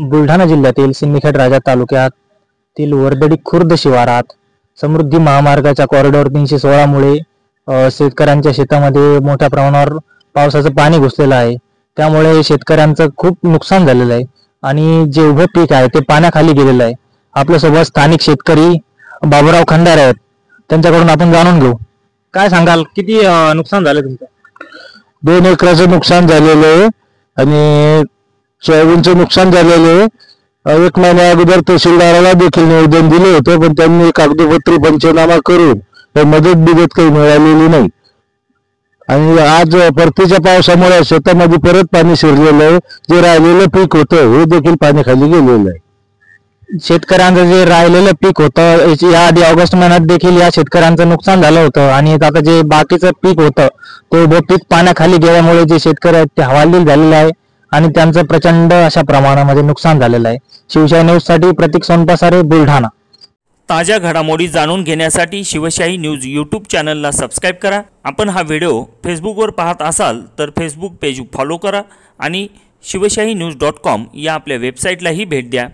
बुलढाणा जिल्ह्यातील सिंदखेड राजा तालुक्यातील वर्दडी खुर्द शिवारात समृद्धी महामार्गाच्या कॉरिडॉर 316 मुळे शेतकऱ्यांच्या शेतामध्ये मोठ्या प्रमाणावर पावसाचं पाणी घुसलेलं आहे। त्यामुळे शेतकऱ्यांचं खूप नुकसान झालेलं आहे आणि जे उभं पीक आहे ते पाण्याखाली गेलेलं आहे। आपल्यासोबत स्थानिक शेतकरी बाबूराव खंडारे आहेत, त्यांच्याकडून आपण जाणून घेऊ। काय सांगाल, किती नुकसान झालं तुमचं? 2 एकराचं नुकसान झालेलं आहे आणि सोयाबीनचं नुकसान झालेलं आहे। 1 महिन्या अगोदर तहसीलदाराला देखील निवेदन दिले होते, पण त्यांनी कागदोपत्री पंचनामा करून मदत बिदत काही मिळालेली नाही आणि आज परतीच्या पावसामुळे शेतामध्ये परत पाणी शिरलेलं आहे। जे राहिलेलं पीक होतं हे देखील पाण्याखाली गेलेलं आहे। शेतकऱ्यांचं जे राहिलेलं पीक होतं या आधी ऑगस्ट महिन्यात देखील या शेतकऱ्यांचं नुकसान झालं होतं आणि आता जे बाकीचं पीक होतं ते उभं पीक पाण्याखाली गेल्यामुळे जे शेतकरी आहेत ते हवालदिल झालेले आहे आणि त्यांचं प्रचंड अशा प्रमाणामध्ये नुकसान झालेलं आहे। शिवशाही न्यूज साठी प्रतीक सोनपासारे, बुलढाणा। ताज्या घडामोडी जाणून घेण्यासाठी शिवशाही न्यूज यूट्यूब चॅनलला सबस्क्राईब करा। आपण हा व्हिडिओ फेसबुकवर पाहत असाल तर फेसबुक पेज फॉलो करा आणि शिवशाही न्यूज.com या आपल्या वेबसाईटलाही भेट द्या।